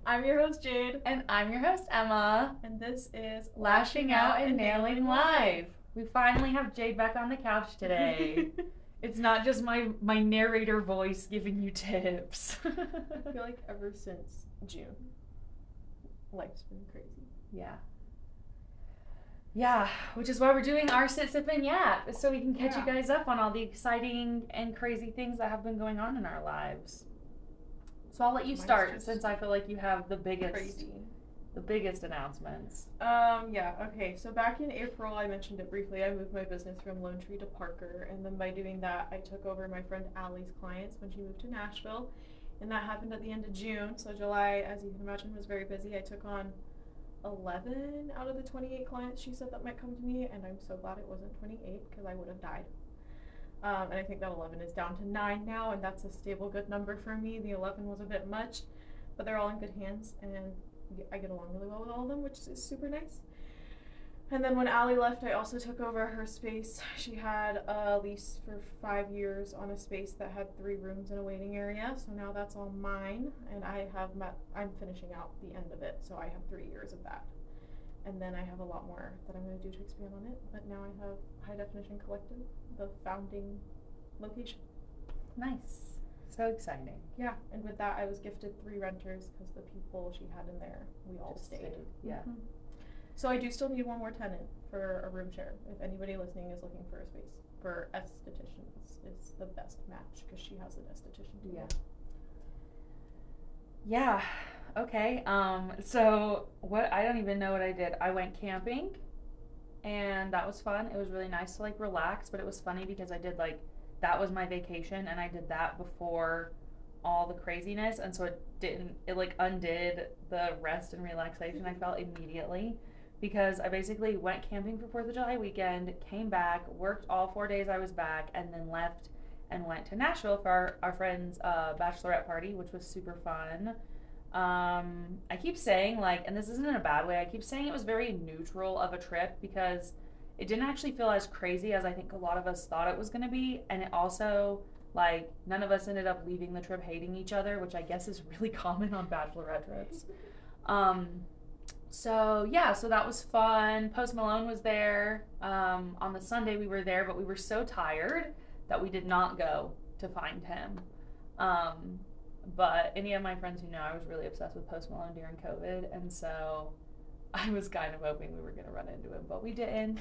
I'm your host, Jade. And I'm your host, Emma. And this is Lashing Out and Nailing Live. We finally have Jade back on the couch today. It's not just my narrator voice giving you tips. I feel like ever since June, life's been crazy. Yeah. Yeah, which is why we're doing our Sit, Sip, and Yap, so we can catch you guys up on all the exciting and crazy things that have been going on in our lives. So I'll let you start since I feel like you have the biggest announcements. Okay. So back in April, I mentioned it briefly. I moved my business from Lone Tree to Parker, and then by doing that, I took over my friend Allie's clients when she moved to Nashville, and that happened at the end of June. So July, as you can imagine, was very busy. I took on 11 out of the 28 clients she said that might come to me, and I'm so glad it wasn't 28 because I would have died. And I think that 11 is down to 9 now, and that's a stable, good number for me. The 11 was a bit much, but they're all in good hands, and I get along really well with all of them, which is super nice. And then when Allie left, I also took over her space. She had a lease for 5 years on a space that had 3 rooms and a waiting area, so now that's all mine, and I'm finishing out the end of it, so I have 3 years of that. And then I have a lot more that I'm going to do to expand on it, but now I have High Definition Collective, the founding location. Nice. So exciting. Yeah, and with that I was gifted 3 renters because the people she had in there, we all stayed. Yeah. Mm-hmm. So I do still need one more tenant for a room share. If anybody listening is looking for a space for estheticians, it's the best match because she has an esthetician too. Yeah. Okay. So I don't even know what I did. I went camping, and that was fun. It was really nice to relax, but it was funny because I did that was my vacation, and I did that before all the craziness, and so it undid the rest and relaxation I felt immediately, because I basically went camping for 4th of July weekend, came back, worked all 4 days I was back, and then left and went to Nashville for our friend's bachelorette party, which was super fun. I keep saying and this isn't in a bad way, I keep saying it was very neutral of a trip because it didn't actually feel as crazy as I think a lot of us thought it was going to be, and it also none of us ended up leaving the trip hating each other, which I guess is really common on bachelorette trips. So that was fun. Post Malone was there. On the Sunday we were there, but we were so tired that we did not go to find him. But any of my friends who know, I was really obsessed with Post Malone during COVID, and so I was kind of hoping we were going to run into him, but we didn't.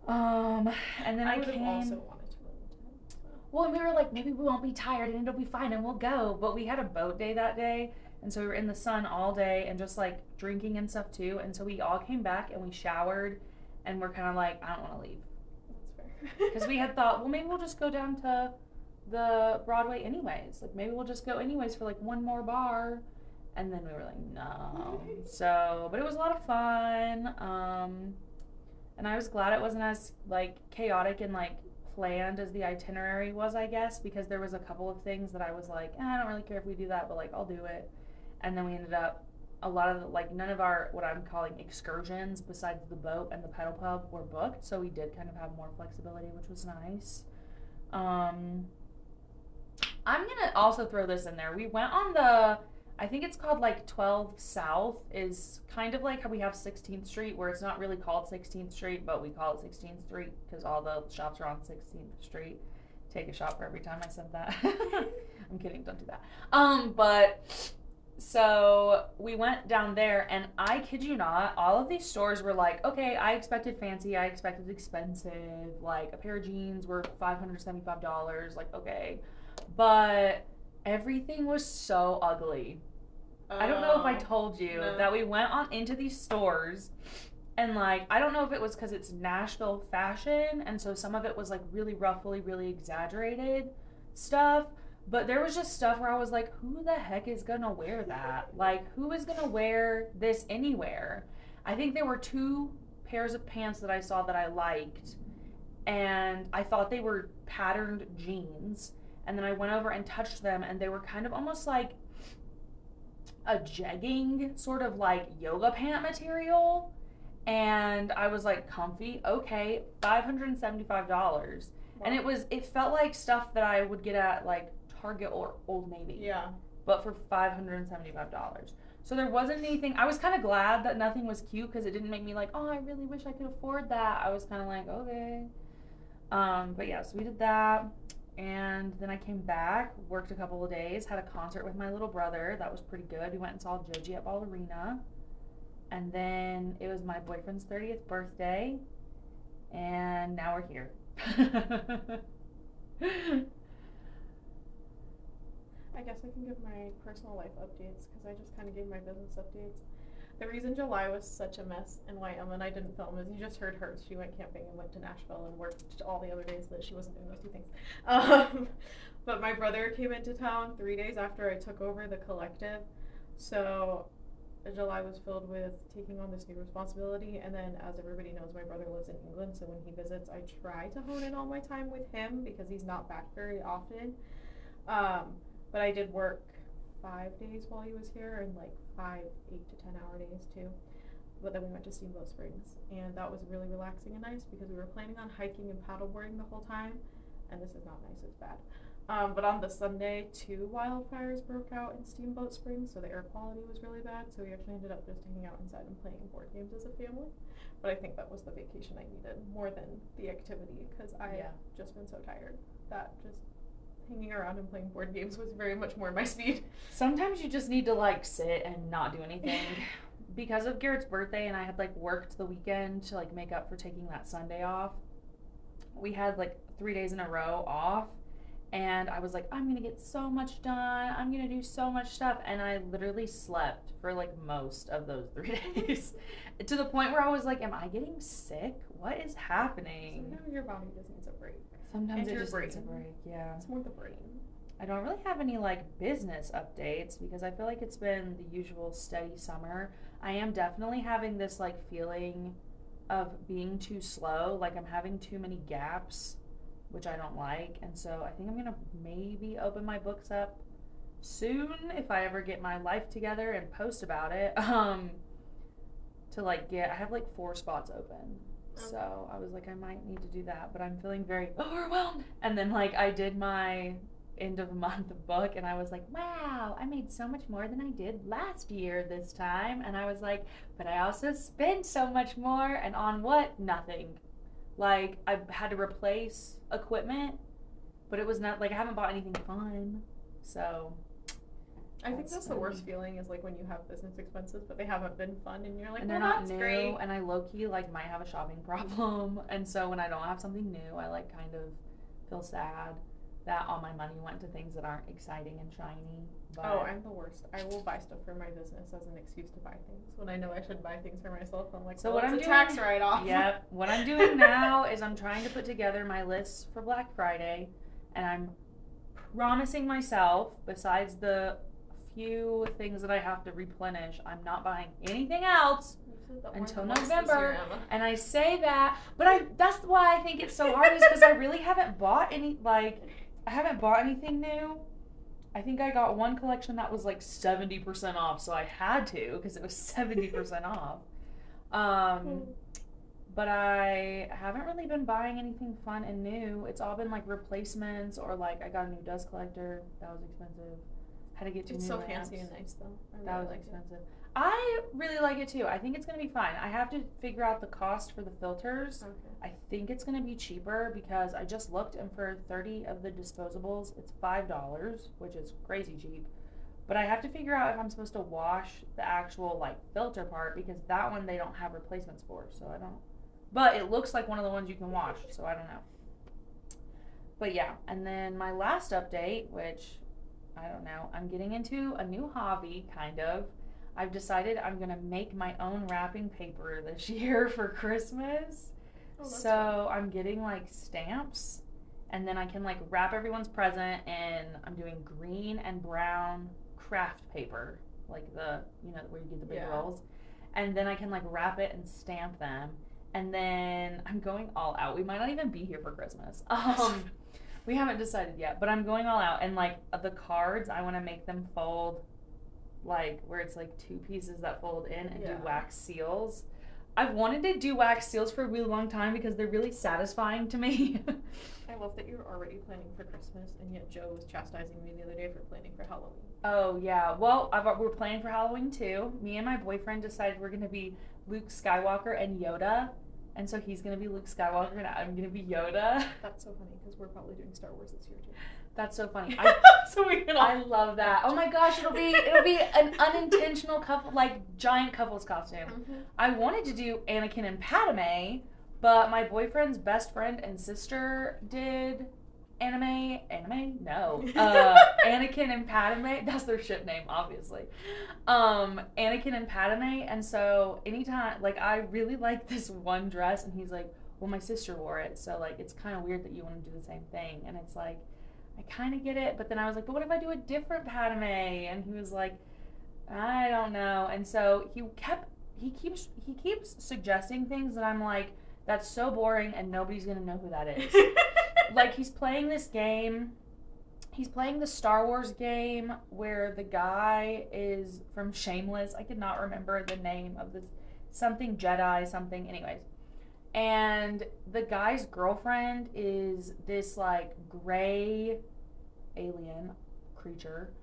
And then I came. Also wanted to run into him. So. Well, and we were like, maybe we won't be tired and it'll be fine and we'll go. But we had a boat day that day, and so we were in the sun all day and just drinking and stuff too. And so we all came back and we showered, and we're kind of I don't want to leave. That's fair. Because we had thought, well, maybe we'll just go down to the Broadway anyways. Maybe we'll just go anyways for one more bar. And then we were like, no. So, but it was a lot of fun. And I was glad it wasn't as chaotic and planned as the itinerary was, I guess, because there was a couple of things that I was I don't really care if we do that, but I'll do it. And then we ended up a lot of none of our what I'm calling excursions besides the boat and the pedal pub were booked, so we did kind of have more flexibility, which was nice. I'm gonna also throw this in there. We went on I think it's called 12 South, is kind of how we have 16th Street, where it's not really called 16th Street, but we call it 16th Street because all the shops are on 16th Street. Take a shot for every time I said that. I'm kidding, don't do that. But so we went down there, and I kid you not, all of these stores were okay, I expected fancy, I expected expensive, a pair of jeans were $575, okay, but everything was so ugly. I don't know if I told you that we went on into these stores, and I don't know if it was because it's Nashville fashion, and so some of it was really roughly, really exaggerated stuff, but there was just stuff where I was who the heck is gonna wear that? Who is gonna wear this anywhere? I think there were 2 pairs of pants that I saw that I liked, and I thought they were patterned jeans. And then I went over and touched them, and they were kind of almost a jegging, sort of yoga pant material. And I was comfy, okay, $575. Wow. And it felt like stuff that I would get at Target or Old Navy. Yeah. but for $575. So there wasn't anything. I was kind of glad that nothing was cute because it didn't make me like, oh, I really wish I could afford that. I was kind of like, okay. But yeah, so we did that. And then I came back, worked a couple of days, had a concert with my little brother. That was pretty good. We went and saw Jade at Ballerina. And then it was my boyfriend's 30th birthday. And now we're here. I guess I can give my personal life updates because I just kind of gave my business updates. The reason July was such a mess in Wyoming and I didn't film is you just heard her. She went camping and went to Nashville and worked all the other days that she wasn't doing those two things. But my brother came into town 3 days after I took over the collective. So July was filled with taking on this new responsibility. And then, as everybody knows, my brother lives in England. So when he visits, I try to hone in all my time with him because he's not back very often. But I did work 5 days while he was here and like 5 8 to 10 hour days too. But then we went to Steamboat Springs and that was really relaxing and nice because we were planning on hiking and paddleboarding the whole time, and this is not nice, it's bad. But on the Sunday, 2 wildfires broke out in Steamboat Springs, so the air quality was really bad, so we actually ended up just hanging out inside and playing board games as a family. But I think that was the vacation I needed more than the activity because I have just been so tired that just hanging around and playing board games was very much more my speed. Sometimes you just need to like sit and not do anything. Because of Garrett's birthday and I had like worked the weekend to like make up for taking that Sunday off, we had like 3 days in a row off, and I was like, I'm gonna get so much done, I'm gonna do so much stuff, and I literally slept for like most of those 3 days to the point where I was like, am I getting sick? What is happening? Sometimes your body just needs a break. Sometimes And it just your needs a brain. break, yeah. It's more the brain. I don't really have any like business updates because I feel like it's been the usual steady summer. I am definitely having this like feeling of being too slow, like I'm having too many gaps, which I don't like, and so I think I'm gonna maybe open my books up soon if I ever get my life together and post about it. To like I have like 4 spots open. So I was like, I might need to do that, but I'm feeling very overwhelmed. And then like I did my end of month book and I was like, wow, I made so much more than I did last year this time. And I was like, but I also spent so much more, and on what? Nothing. Like I had to replace equipment, but it was not like I haven't bought anything fun. So I think that's the worst feeling is like when you have business expenses but they haven't been fun and you're like, and well, they're not that's new, great. and I low-key like might have a shopping problem, and so when I don't have something new, I like kind of feel sad that all my money went to things that aren't exciting and shiny. But Oh, I'm the worst. I will buy stuff for my business as an excuse to buy things when I know I should buy things for myself. I'm like, So well, what it's I'm a doing- tax write-off. Yep. What I'm doing now is I'm trying to put together my lists for Black Friday, and I'm promising myself, besides the few things that I have to replenish, I'm not buying anything else until November. And I say that, but that's why I think it's so hard, is because I really haven't bought I haven't bought anything new. I think I got one collection that was like 70% off, so I had to because it was 70% off. But I haven't really been buying anything fun and new. It's all been like replacements, or like I got a new dust collector that was expensive. Had to get 2 new It's so lamps. fancy and nice though. That was expensive. I really like it too. I think it's gonna be fine. I have to figure out the cost for the filters. Okay. I think it's gonna be cheaper because I just looked, and for 30 of the disposables, it's $5, which is crazy cheap. But I have to figure out if I'm supposed to wash the actual like filter part, because that one they don't have replacements for, so I don't. But it looks like one of the ones you can wash, so I don't know. But yeah, and then my last update, which I don't know, I'm getting into a new hobby, kind of. I've decided I'm going to make my own wrapping paper this year for Christmas. So I'm getting like stamps, and then I can like wrap everyone's present, and I'm doing green and brown craft paper, like the, where you get the big rolls. And then I can like wrap it and stamp them. And then I'm going all out. We might not even be here for Christmas. We haven't decided yet, but I'm going all out. And like the cards, I want to make them fold, like where it's like 2 pieces that fold in, and do wax seals. I've wanted to do wax seals for a really long time because they're really satisfying to me. I love that you're already planning for Christmas, and yet Joe was chastising me the other day for planning for Halloween. Oh, yeah. Well, we're planning for Halloween, too. Me and my boyfriend decided we're going to be Luke Skywalker and Yoda. And so he's going to be Luke Skywalker and I'm going to be Yoda. That's so funny, because we're probably doing Star Wars this year, too. That's so funny. So we can I love that. Oh my gosh, it'll be an unintentional couple, like giant couples costume. Mm-hmm. I wanted to do Anakin and Padme, but my boyfriend's best friend and sister did anime? No. Anakin and Padme. That's their ship name, obviously. Anakin and Padme. And so anytime, like, I really like this one dress, and he's like, well, my sister wore it, so, like, it's kind of weird that you want to do the same thing. And it's like, I kind of get it, but then I was like, but what if I do a different Padme? And he was like, I don't know. And so he keeps suggesting things that I'm like, that's so boring and nobody's going to know who that is. Like, he's playing this game. He's playing the Star Wars game where the guy is from Shameless. I could not remember the name of this. Something Jedi, something. Anyways. And the guy's girlfriend is this, like, gray alien creature.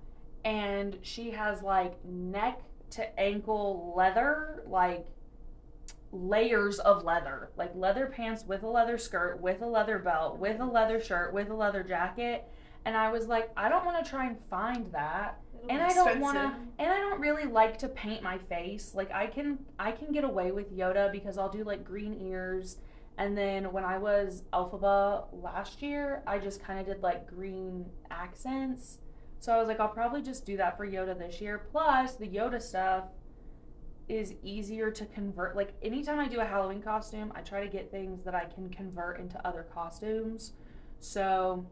And she has, like, neck to ankle leather, like, layers of leather. Like, leather pants with a leather skirt, with a leather belt, with a leather shirt, with a leather jacket. And I was like, I don't want to try and find that. And I don't really like to paint my face. Like, I can get away with Yoda because I'll do, like, green ears. And then when I was Elphaba last year, I just kind of did, like, green accents. So I was like, I'll probably just do that for Yoda this year. Plus, the Yoda stuff is easier to convert. Like, anytime I do a Halloween costume, I try to get things that I can convert into other costumes. So,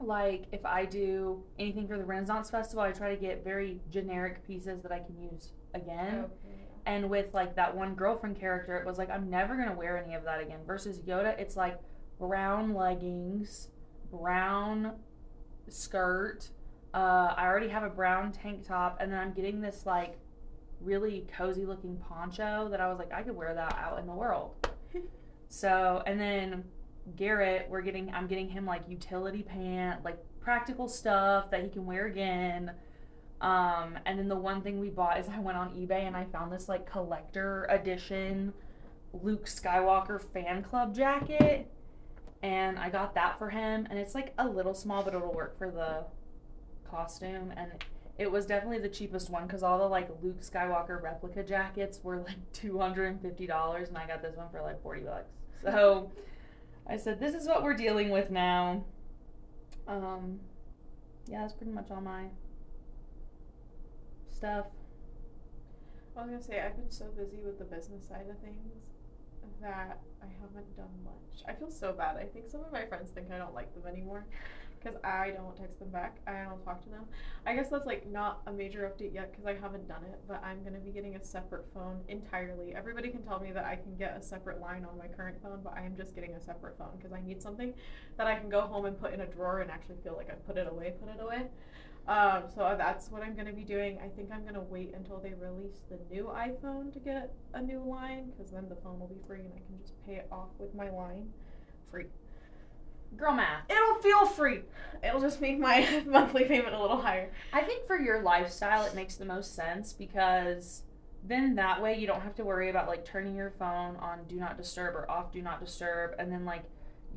like, if I do anything for the Renaissance Festival, I try to get very generic pieces that I can use again. Okay. And with, like, that one girlfriend character, it was like, I'm never going to wear any of that again. Versus Yoda, it's like brown leggings, brown skirt. I already have a brown tank top, and then I'm getting this, like, really cozy looking poncho that I was like, I could wear that out in the world. So, and then Garrett, I'm getting him, like, utility pant, like, practical stuff that he can wear again. And then the one thing we bought is I went on eBay and I found this, like, collector edition Luke Skywalker fan club jacket, and I got that for him, and it's, like, a little small, but it'll work for the costume. And it was definitely the cheapest one because all the, like, Luke Skywalker replica jackets were, like, $250, and I got this one for, like, $40. So I said, this is what we're dealing with now. Yeah, that's pretty much all my stuff. I was gonna say, I've been so busy with the business side of things that I haven't done much. I feel so bad. I think some of my friends think I don't like them anymore because I don't text them back. I don't talk to them. I guess that's, like, not a major update yet because I haven't done it, but I'm gonna be getting a separate phone entirely. Everybody can tell me that I can get a separate line on my current phone, but I am just getting a separate phone because I need something that I can go home and put in a drawer and actually feel like I've put it away. So that's what I'm going to be doing. I think I'm going to wait until they release the new iPhone to get a new line, because then the phone will be free and I can just pay it off with my line free. Girl math. It'll feel free. It'll just make my monthly payment a little higher. I think for your lifestyle it makes the most sense because then that way you don't have to worry about, like, turning your phone on Do Not Disturb or off Do Not Disturb, and then, like,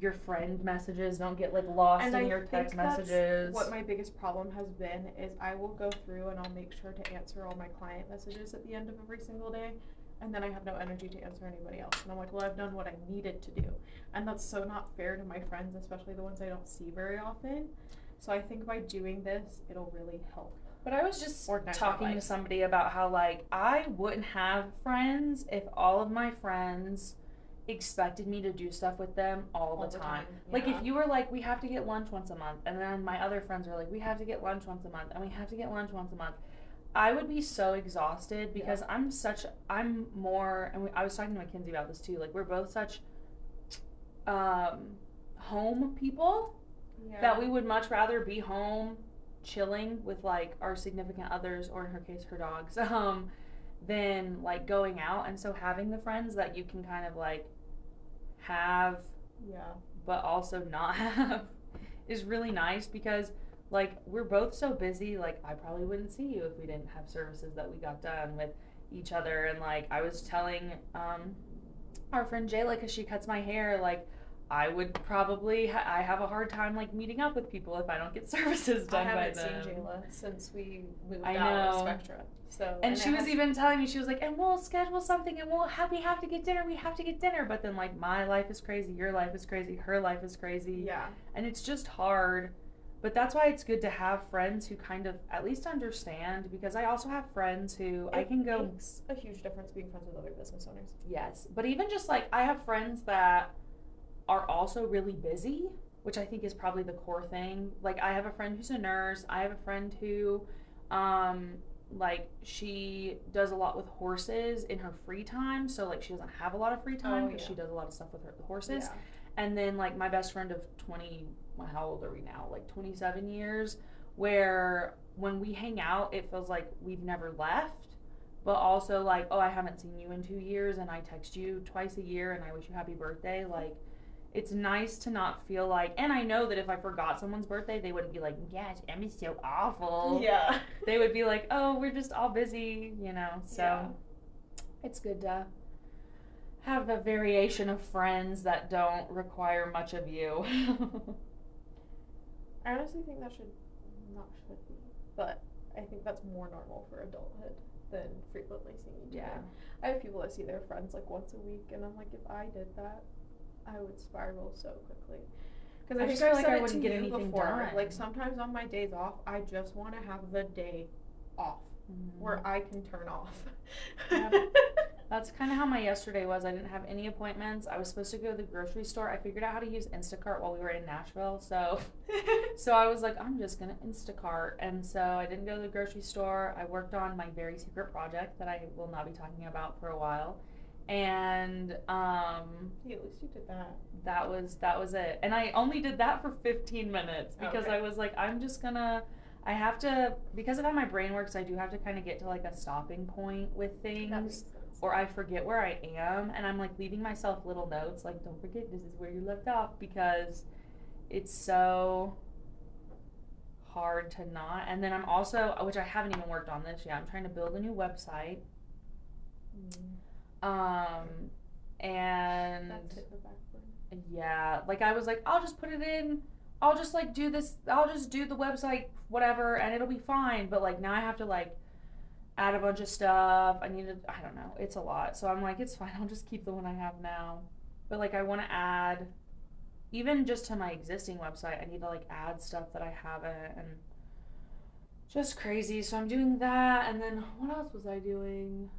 your friend messages don't get, like, lost in your text messages. What my biggest problem has been is I will go through and I'll make sure to answer all my client messages at the end of every single day, and then I have no energy to answer anybody else. And I'm like, well, I've done what I needed to do. And that's so not fair to my friends, especially the ones I don't see very often. So I think by doing this, it'll really help. But I was just talking to somebody about how, like, I wouldn't have friends if all of my friends expected me to do stuff with them all the time. Yeah. Like, if you were like, we have to get lunch once a month, and then my other friends were like, we have to get lunch once a month, and we have to get lunch once a month, I would be so exhausted because yeah. I'm more, and I was talking to Mackenzie about this too, like, we're both such home people that we would much rather be home chilling with, like, our significant others, or in her case, her dogs, than like going out. And so having the friends that you can kind of like have Yeah. but also not have is really nice because like we're both so busy. Like I probably wouldn't see you if we didn't have services that we got done with each other. And like I was telling our friend Jayla, because she cuts my hair, like I would probably I have a hard time like meeting up with people if I don't get services done by them. I haven't seen Jayla since we moved I out of know. Spectra. So And she was even telling me, she was like, and we'll schedule something and we have to get dinner. But then like my life is crazy, your life is crazy, her life is crazy. Yeah. And it's just hard. But that's why it's good to have friends who kind of at least understand, because I also have friends who I can go. It makes a huge difference being friends with other business owners. Yes. But even just like I have friends that are also really busy, which I think is probably the core thing. Like I have a friend who's a nurse. I have a friend who like she does a lot with horses in her free time, so like she doesn't have a lot of free time because she does a lot of stuff with the horses. Yeah. And then like my best friend of 20, how old are we now? Like 27 years, where when we hang out, it feels like we've never left, but also like, oh, I haven't seen you in 2 years and I text you twice a year and I wish you happy birthday. Like it's nice to not feel like, and I know that if I forgot someone's birthday, they wouldn't be like, gosh, Emmy's so awful. Yeah. They would be like, oh, we're just all busy, you know. So it's good to have a variation of friends that don't require much of you. I honestly think that should be, but I think that's more normal for adulthood than frequently seeing each other. I have people that see their friends like once a week, and I'm like, if I did that, I would spiral so quickly. Because I just feel like I wouldn't get anything done. Like sometimes on my days off, I just want to have the day off where I can turn off. That's kind of how my yesterday was. I didn't have any appointments. I was supposed to go to the grocery store. I figured out how to use Instacart while we were in Nashville. So I was like, I'm just going to Instacart. And so I didn't go to the grocery store. I worked on my very secret project that I will not be talking about for a while. And at least you did that. That was it. And I only did that for 15 minutes because I was like, I have to, because of how my brain works, I do have to kind of get to like a stopping point with things, or I forget where I am, and I'm like leaving myself little notes like, don't forget this is where you left off, because it's so hard to not. And then I'm also, which I haven't even worked on this yet, I'm trying to build a new website. And yeah, like I was like, I'll just put it in, I'll just like do this, I'll just do the website, whatever, and it'll be fine. But like now I have to like add a bunch of stuff. I don't know, it's a lot. So I'm like, it's fine, I'll just keep the one I have now. But like I want to add, even just to my existing website, I need to like add stuff that I haven't, and just crazy. So I'm doing that. And then what else was I doing?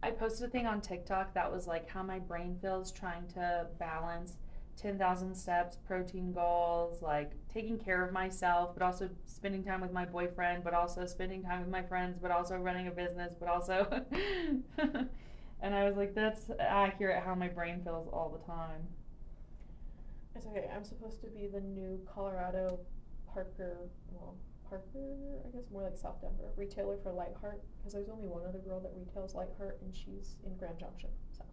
I posted a thing on TikTok that was like how my brain feels trying to balance 10,000 steps, protein goals, like taking care of myself, but also spending time with my boyfriend, but also spending time with my friends, but also running a business, but also and I was like, that's accurate how my brain feels all the time. It's okay. I'm supposed to be the new Colorado Parker, I guess more like South Denver, retailer for Lightheart, because there's only one other girl that retails Lightheart, and she's in Grand Junction. So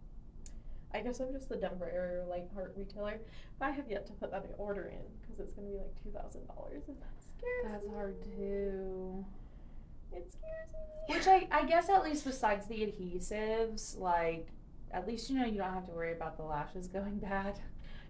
I guess I'm just the Denver area Lightheart retailer. But I have yet to put that order in because it's going to be like $2,000, and that scares me. That's hard too. It scares me. Which I guess at least besides the adhesives, like at least you don't have to worry about the lashes going bad.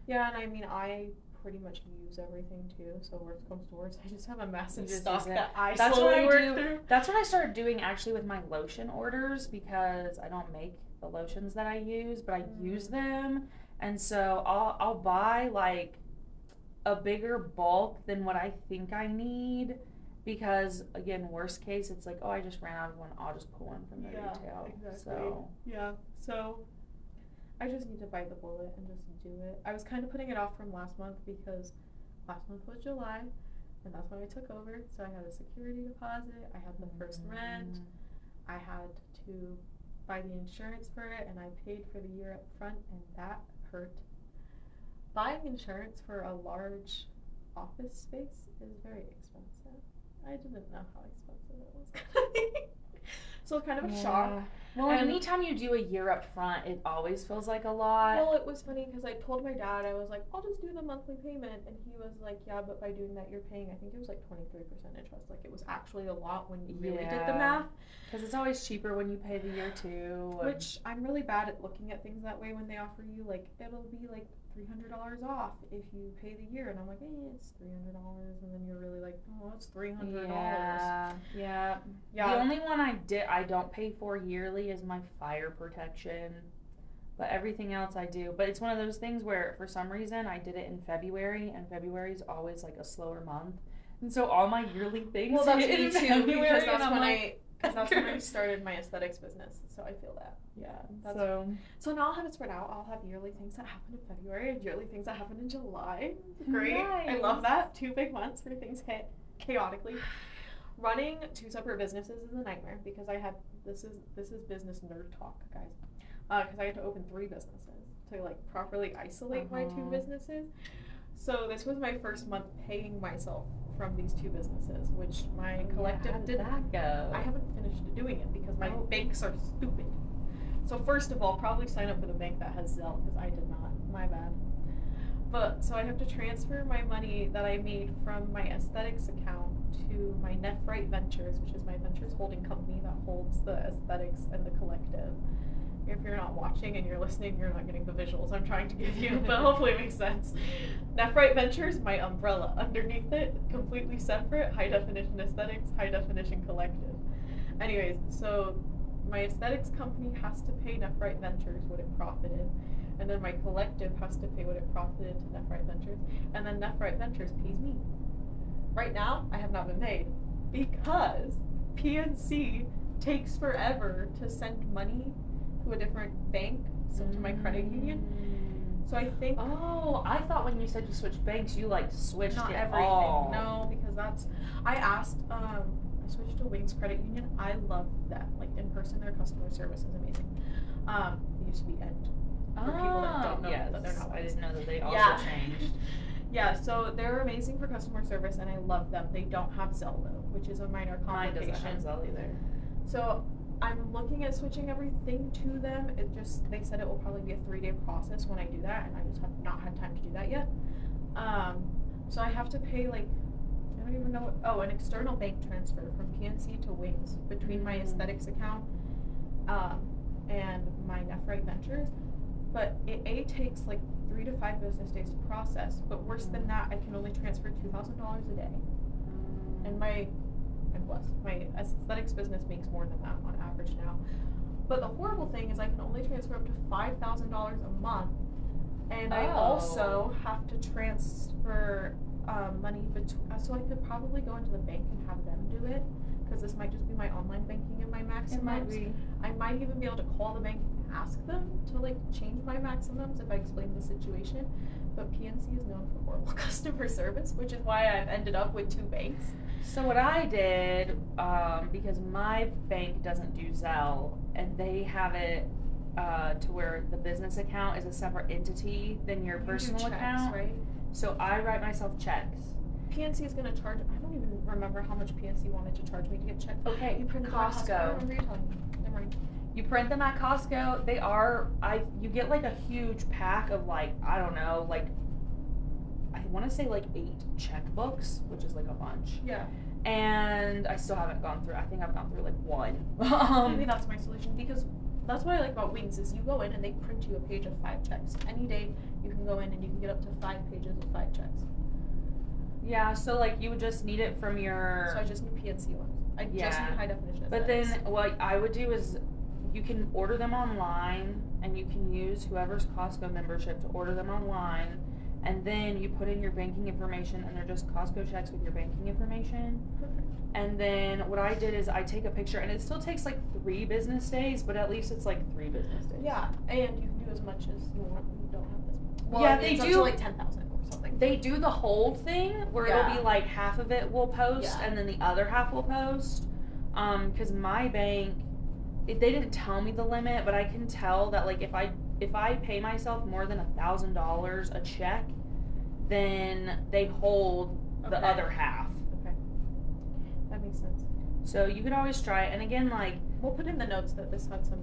Yeah, and I mean I pretty much use everything too, so worst comes to worst, I just have a massive stock that I slowly work through. That's what I started doing actually with my lotion orders, because I don't make the lotions that I use, but I use them, and so I'll buy like a bigger bulk than what I think I need, because again, worst case, it's like, oh, I just ran out of one, I'll just pull one from the retail. Exactly. So I just need to bite the bullet and just do it. I was kind of putting it off from last month because last month was July, and that's when I took over. So I had a security deposit, I had the first rent, I had to buy the insurance for it, and I paid for the year up front, and that hurt. Buying insurance for a large office space is very expensive. I didn't know how expensive it was gonna be. So kind of a shock. Well, And- anytime you do a year up front, it always feels like a lot. Well, it was funny because I told my dad, I was like, I'll just do the monthly payment. And he was like, yeah, but by doing that, you're paying, I think it was like 23% interest. Like, it was actually a lot when you really did the math. Because it's always cheaper when you pay the year too. Which I'm really bad at looking at things that way when they offer you, like, it'll be like $300 off if you pay the year. And I'm like, it's $300. And then you're really like, oh, it's $300. Yeah. The only one I don't pay for yearly is my fire protection. But everything else I do. But it's one of those things where for some reason I did it in February, and February is always like a slower month. And so all my yearly things Well, that's hit me in too, February, because and I'm that's when I started my aesthetics business. So I feel that. Yeah. So now I'll have it spread out. I'll have yearly things that happen in February and yearly things that happen in July. Great. Nice. I love that. 2 big months where things hit chaotically. Running 2 separate businesses is a nightmare because this is business nerd talk, guys. Because I had to open 3 businesses to like properly isolate my 2 businesses. So this was my first month paying myself from these 2 businesses, which my collective did not go. I haven't finished doing it because my banks are stupid. So first of all, probably sign up for the bank that has Zelle because I did not. My bad. But so I have to transfer my money that I made from my aesthetics account to my Nephrite Ventures, which is my ventures holding company that holds the aesthetics and the collective. If you're not watching and you're listening, you're not getting the visuals I'm trying to give you, but hopefully it makes sense. Nephrite Ventures, my umbrella. Underneath it, completely separate, high definition aesthetics, high definition collective. Anyways, so my aesthetics company has to pay Nephrite Ventures what it profited, and then my collective has to pay what it profited to Nephrite Ventures, and then Nephrite Ventures pays me. Right now, I have not been paid because PNC takes forever to send money to a different bank, so to my credit union. So I think. Oh, I thought when you said you switched banks, you like switched not it everything. all. No, because I asked. I switched to Wings Credit Union. I love that. Like in person, their customer service is amazing. It used to be End. For people that don't know that they're not. I didn't know that they also changed. Yeah, so they're amazing for customer service, and I love them. They don't have Zelle though, which is a minor complication. Mine doesn't have Zelle either. So I'm looking at switching everything to them. They said it will probably be a 3-day process when I do that, and I just have not had time to do that yet. So I have to pay like, I don't even know an external bank transfer from PNC to Wings between my aesthetics account and my Nephrite Ventures. But it takes like 3 to 5 business days to process. But worse than that, I can only transfer $2,000 a day. And I'm blessed. My aesthetics business makes more than that on average now. But the horrible thing is I can only transfer up to $5,000 a month. And I also have to transfer money so I could probably go into the bank and have them do it. Because this might just be my online banking and my maximums. I might even be able to call the bank and ask them to like change my maximums if I explain the situation. But PNC is known for horrible customer service, which is why I've ended up with 2 banks. So what I did, because my bank doesn't do Zelle, and they have it to where the business account is a separate entity than your personal account. Right? So I write myself checks. PNC is going to charge, I don't even remember how much PNC wanted to charge me to get checks. Okay, You print Costco. I remember you telling me. Never mind. You print them at Costco. You get like a huge pack of like, I don't know, like, I want to say like 8 checkbooks, which is like a bunch. Yeah. And I still haven't gone through, I think I've gone through like 1. Maybe that's my solution, because that's what I like about Wings is you go in and they print you a page of 5 checks. Any day you can go in and you can get up to 5 pages of 5 checks. Yeah, so like you would just need it from your. So I just need PNC ones. I just need high definition. But then what I would do is you can order them online, and you can use whoever's Costco membership to order them online, and then you put in your banking information, and they're just Costco checks with your banking information. Perfect. And then what I did is I take a picture, and it still takes like 3 business days, but at least it's like 3 business days. Yeah, and you can do as much as you want when you don't have this. Well, yeah, I mean, they do do like 10,000 or something. They do the whole thing where it'll be like half of it will post, and then the other half will post. Because my bank, they didn't tell me the limit, but I can tell that like if I pay myself more than $1,000 a check, then they hold the other half. Okay, that makes sense. So you could always try it. And again, like, We'll put in the notes that this had some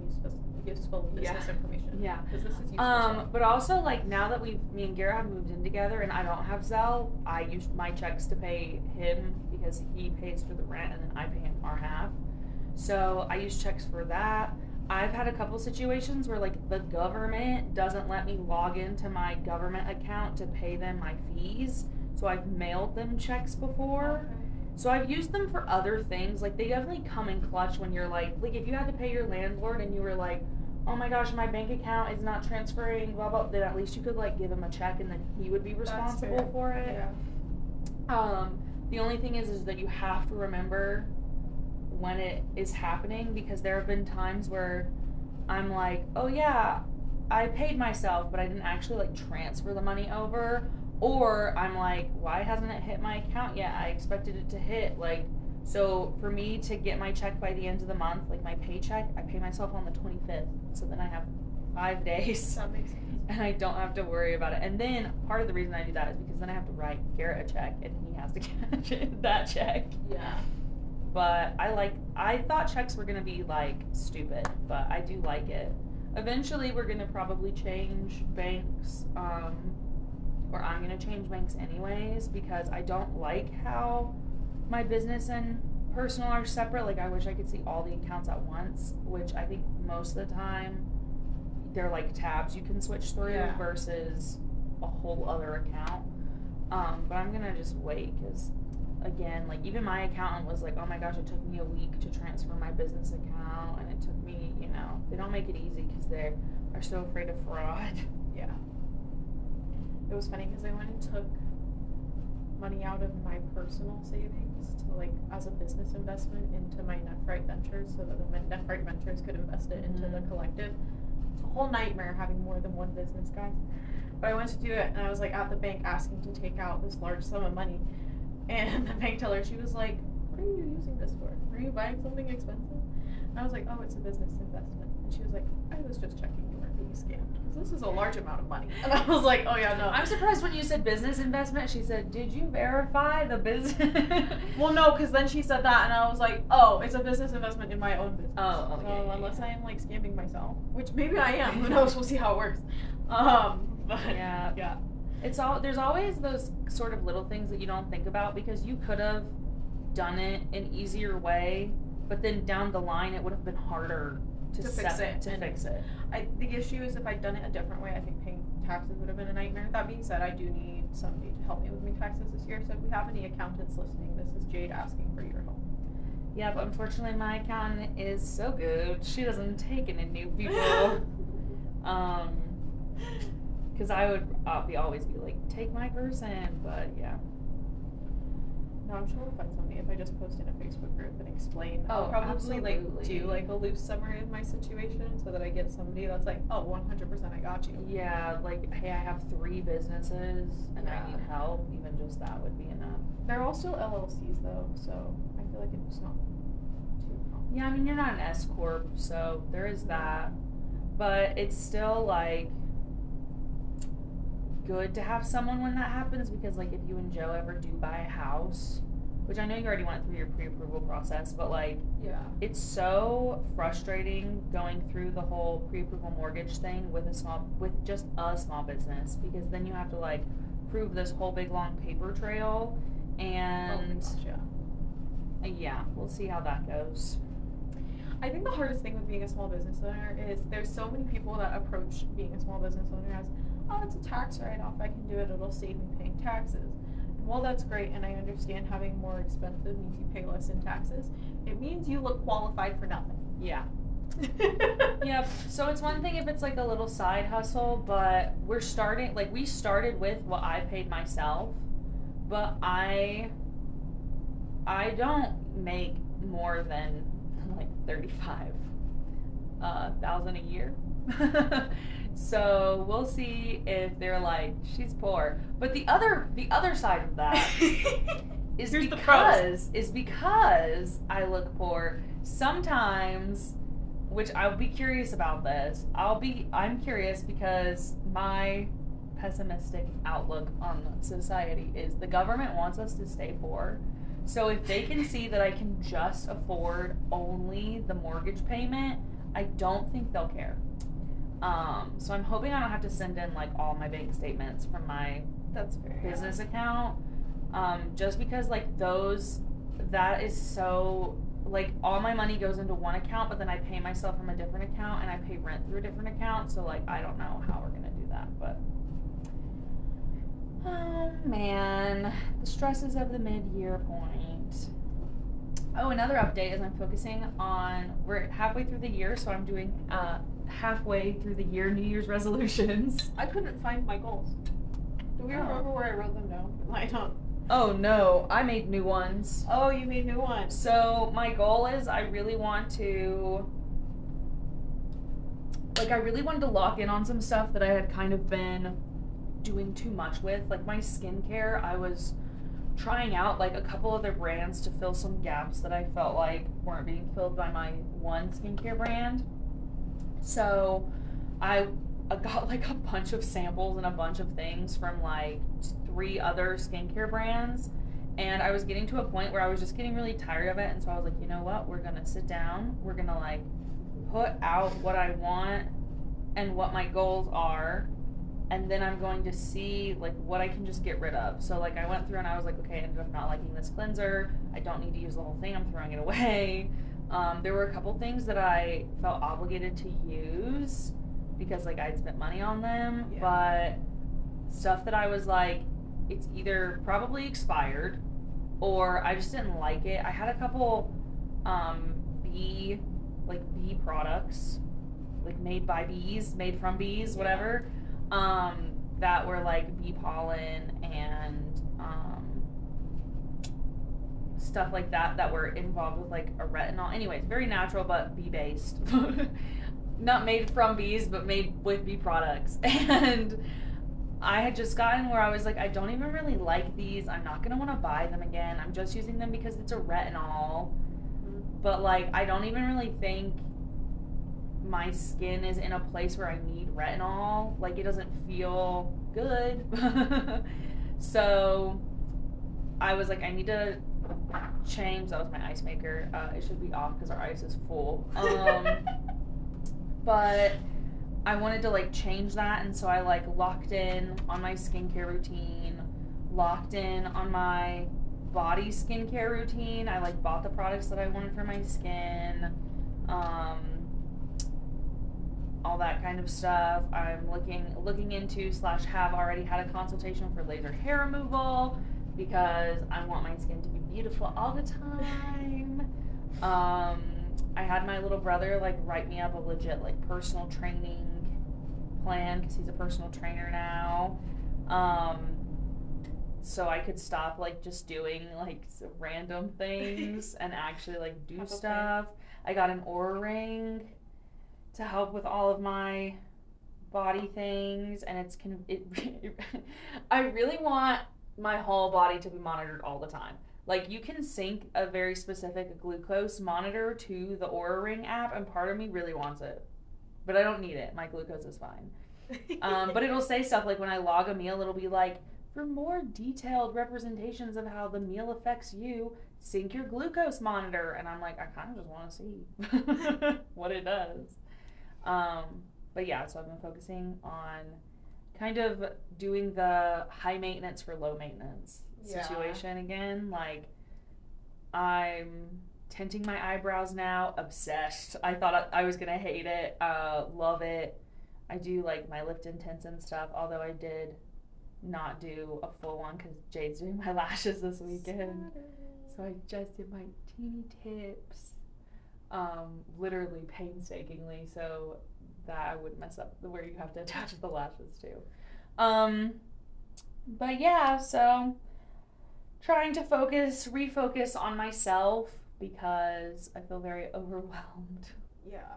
useful business information. Yeah. Because this is useful stuff. But also, like, now that me and Garrett have moved in together and I don't have Zelle, I use my checks to pay him because he pays for the rent and then I pay him our half. So I use checks for that. I've had a couple situations where, like, the government doesn't let me log into my government account to pay them my fees. So I've mailed them checks before. Okay. So I've used them for other things. Like, they definitely come in clutch when you're like if you had to pay your landlord and you were like, oh my gosh, my bank account is not transferring, blah, blah, then at least you could, like, give him a check and then he would be responsible for it. Yeah. The only thing is that you have to remember when it is happening, because there have been times where I'm like, oh yeah, I paid myself, but I didn't actually, like, transfer the money over. Or I'm like, why hasn't it hit my account yet? I expected it to hit. Like, so for me to get my check by the end of the month, like my paycheck, I pay myself on the 25th. So then I have 5 days. That makes sense. And I don't have to worry about it. And then part of the reason I do that is because then I have to write Garrett a check and he has to cash that check. Yeah. But I thought checks were gonna be, like, stupid, but I do like it. Eventually we're gonna probably change banks, or I'm gonna change banks anyways, because I don't like how my business and personal are separate. Like, I wish I could see all the accounts at once, which I think most of the time they're like tabs you can switch through versus a whole other account. But I'm gonna just wait, because again, like, even my accountant was like, oh my gosh, it took me a week to transfer my business account, and it took me, they don't make it easy because they are so afraid of fraud. Yeah. It was funny because I went and took money out of my personal savings to, like, as a business investment into my Nephrite Ventures, so that the Nephrite Ventures could invest it into the collective. It's a whole nightmare having more than one business, guys. But I went to do it, and I was, like, at the bank asking to take out this large sum of money, and the bank teller, she was like, what are you using this for? Are you buying something expensive? And I was like, oh, it's a business investment. And she was like, I was just checking you weren't being scammed, because this is a large amount of money. And I was like, oh yeah, no. I'm surprised when you said business investment, she said, did you verify the business? Well, no, because then she said that, and I was like, oh, it's a business investment in my own business. Oh, so yeah, unless I am, like, scamming myself, which maybe I am, who knows, we'll see how it works. But yeah. There's always those sort of little things that you don't think about, because you could have done it an easier way, but then down the line it would have been harder to fix it. The issue is, if I'd done it a different way, I think paying taxes would have been a nightmare. That being said, I do need somebody to help me with my taxes this year, so if we have any accountants listening, this is Jade asking for your help. Yeah, but unfortunately my accountant is so good, she doesn't take any new people. Because I would always be like, take my person, but yeah. No, I'm sure we'll find somebody if I just post in a Facebook group and explain. Oh, I'll probably absolutely. do like a loose summary of my situation so that I get somebody that's like, oh, 100% I got you. Yeah, like, hey, I have 3 businesses and I need help. Even just that would be enough. They're all still LLCs though, so I feel like it's not too complicated. Yeah, I mean, you're not an S corp, so there is that. But it's still, like, good to have someone when that happens, because, like, if you and Joe ever do buy a house, which I know you already went through your pre-approval process, but, like, it's so frustrating going through the whole pre-approval mortgage thing with just a small business, because then you have to, like, prove this whole big long paper trail, and we'll see how that goes. I think the hardest thing with being a small business owner is there's so many people that approach being a small business owner as, oh, it's a tax write-off, I can do it, it'll save me paying taxes. And while that's great, and I understand having more expensive means you pay less in taxes, it means you look qualified for nothing. Yeah. Yep. So it's one thing if it's like a little side hustle, but we started with what I paid myself, but I don't make more than like $35,000 a year. So we'll see if they're like, she's poor. But the other side of that is because I look poor. Sometimes, which I'll be curious about this. I'm curious because my pessimistic outlook on society is the government wants us to stay poor. So if they can see that I can just afford only the mortgage payment, I don't think they'll care. So I'm hoping I don't have to send in like all my bank statements from my That's fair. business account. Just because like that is so, like, all my money goes into one account, but then I pay myself from a different account and I pay rent through a different account. So like I don't know how we're gonna do that, but oh man, the stresses of the mid-year point. Oh, another update is I'm focusing on, we're halfway through the year, so I'm doing halfway through the year New Year's resolutions. I couldn't find my goals. Do we remember where I wrote them down? I don't. Oh no, I made new ones. Oh, you made new ones. So my goal is I really wanted to lock in on some stuff that I had kind of been doing too much with. Like my skincare, I was trying out like a couple other brands to fill some gaps that I felt like weren't being filled by my one skincare brand. So I got like a bunch of samples and a bunch of things from like 3 other skincare brands, and I was getting to a point where I was just getting really tired of it, and so I was like, you know what, we're gonna sit down, we're gonna like put out what I want and what my goals are, and then I'm going to see like what I can just get rid of. So like I went through and I was like, okay, I ended up not liking this cleanser, I don't need to use the whole thing, I'm throwing it away. There were a couple things that I felt obligated to use because like I'd spent money on them, but stuff that I was like, it's either probably expired or I just didn't like it. I had a couple bee products, like made by bees, made from bees, whatever, that were like bee pollen and stuff like that were involved with like a retinol. Anyways, very natural but bee based. Not made from bees, but made with bee products. And I had just gotten where I was like, I don't even really like these. I'm not going to want to buy them again. I'm just using them because it's a retinol. But like, I don't even really think my skin is in a place where I need retinol. Like, it doesn't feel good. So I was like, I need to change. That was my ice maker. It should be off because our ice is full. But I wanted to like change that, and so I like locked in on my skincare routine, locked in on my body skincare routine. I like bought the products that I wanted for my skin, all that kind of stuff. I'm looking into / have already had a consultation for laser hair removal because I want my skin to be beautiful all the time. I had my little brother like write me up a legit like personal training plan because he's a personal trainer now, so I could stop like just doing like random things and actually like do stuff. I got an Oura ring to help with all of my body things, and I really want my whole body to be monitored all the time. Like, you can sync a very specific glucose monitor to the Oura Ring app, and part of me really wants it. But I don't need it. My glucose is fine. But it'll say stuff like when I log a meal, it'll be like, for more detailed representations of how the meal affects you, sync your glucose monitor. And I'm like, I kind of just want to see what it does. But yeah, so I've been focusing on kind of doing the high maintenance for low maintenance situation again. Like, I'm tinting my eyebrows now, obsessed. I thought I was gonna hate it. Love it. I do like my lift and tints and stuff, although I did not do a full one because Jade's doing my lashes this weekend. So I just did my teeny tips, literally painstakingly, so that I wouldn't mess up where you have to attach the lashes to. But yeah, so trying to refocus on myself because I feel very overwhelmed. Yeah.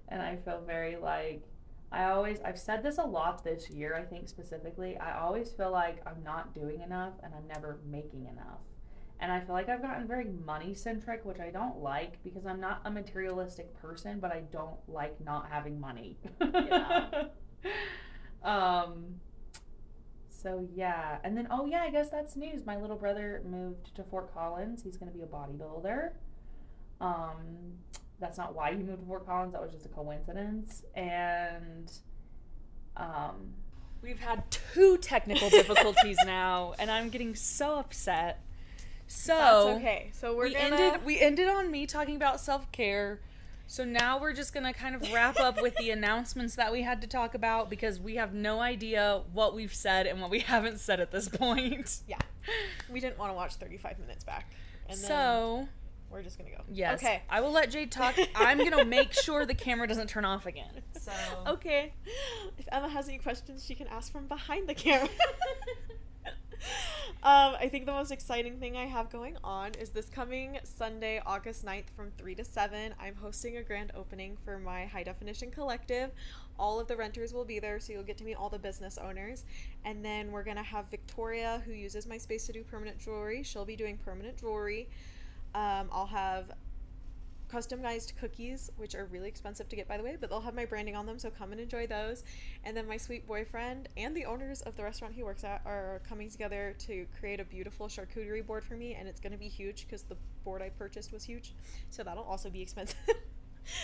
And I feel very like, I've said this a lot this year, I think specifically, I always feel like I'm not doing enough and I'm never making enough. And I feel like I've gotten very money-centric, which I don't like because I'm not a materialistic person, but I don't like not having money. Yeah. So yeah, and then oh yeah, I guess that's news. My little brother moved to Fort Collins. He's gonna be a bodybuilder. Um, that's not why he moved to Fort Collins. That was just a coincidence. And um, we've had 2 technical difficulties now, and I'm getting so upset. So That's okay. So we ended on me talking about self-care. So now we're just gonna kind of wrap up with the announcements that we had to talk about, because we have no idea what we've said and what we haven't said at this point. Yeah. We didn't want to watch 35 minutes back. And then So we're just going to go. yes, Okay. I will let Jade talk. I'm gonna make sure the camera doesn't turn off again. So Okay. If Emma has any questions, she can ask from behind the camera. I think the most exciting thing I have going on is this coming Sunday, August 9th from 3 to 7. I'm hosting a grand opening for my high definition collective. All of the renters will be there, so you'll get to meet all the business owners. And then we're going to have Victoria, who uses my space to do permanent jewelry. She'll be doing permanent jewelry. I'll have customized cookies, which are really expensive to get, by the way, but they'll have my branding on them, so come and enjoy those. And then my sweet boyfriend and the owners of the restaurant he works at are coming together to create a beautiful charcuterie board for me, and it's going to be huge because the board I purchased was huge, so that'll also be expensive.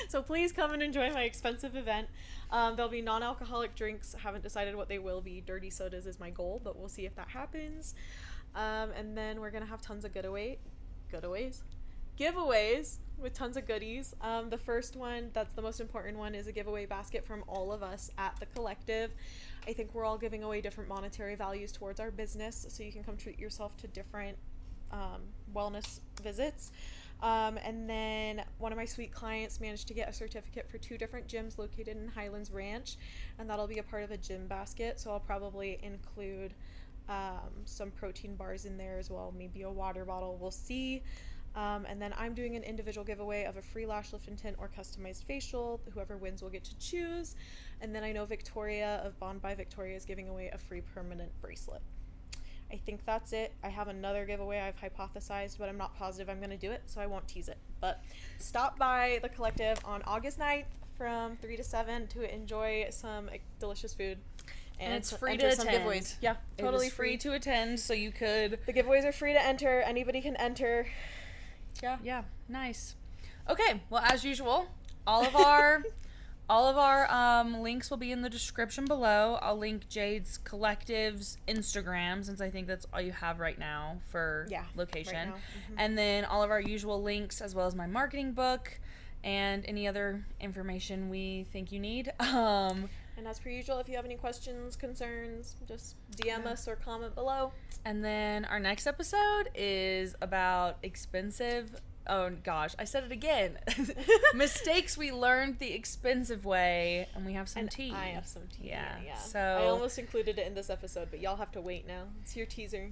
So please come and enjoy my expensive event. There'll be non-alcoholic drinks. I haven't decided what they will be. Dirty sodas is my goal, but we'll see if that happens. And then we're going to have tons of giveaways with tons of goodies. The first one, that's the most important one, is a giveaway basket from all of us at the collective. I think we're all giving away different monetary values towards our business, so you can come treat yourself to different wellness visits. And then one of my sweet clients managed to get a certificate for 2 different gyms located in Highlands Ranch, and that'll be a part of a gym basket, so I'll probably include some protein bars in there as well, maybe a water bottle, we'll see. And then I'm doing an individual giveaway of a free lash lift and tint or customized facial. Whoever wins will get to choose. And then I know Victoria of Bond by Victoria is giving away a free permanent bracelet. I think that's it. I have another giveaway I've hypothesized, but I'm not positive I'm going to do it, so I won't tease it. But stop by the collective on August 9th from 3 to 7 to enjoy some delicious food. And it's free to some attend. Giveaways. Yeah, totally free to attend, so you could. The giveaways are free to enter. Anybody can enter. Yeah, nice. Okay, well, as usual, all of our links will be in the description below. I'll link Jade's collective's Instagram, since I think that's all you have right now for location. Right now. Mm-hmm. And then all of our usual links, as well as my marketing book and any other information we think you need. And as per usual, if you have any questions, concerns, just DM us or comment below. And then our next episode is about oh gosh, I said it again. Mistakes we learned the expensive way, and we have some tea. I have some tea. Yeah. So I almost included it in this episode, but y'all have to wait now. It's your teaser.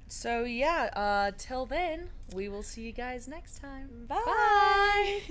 So yeah, till then, we will see you guys next time. Bye.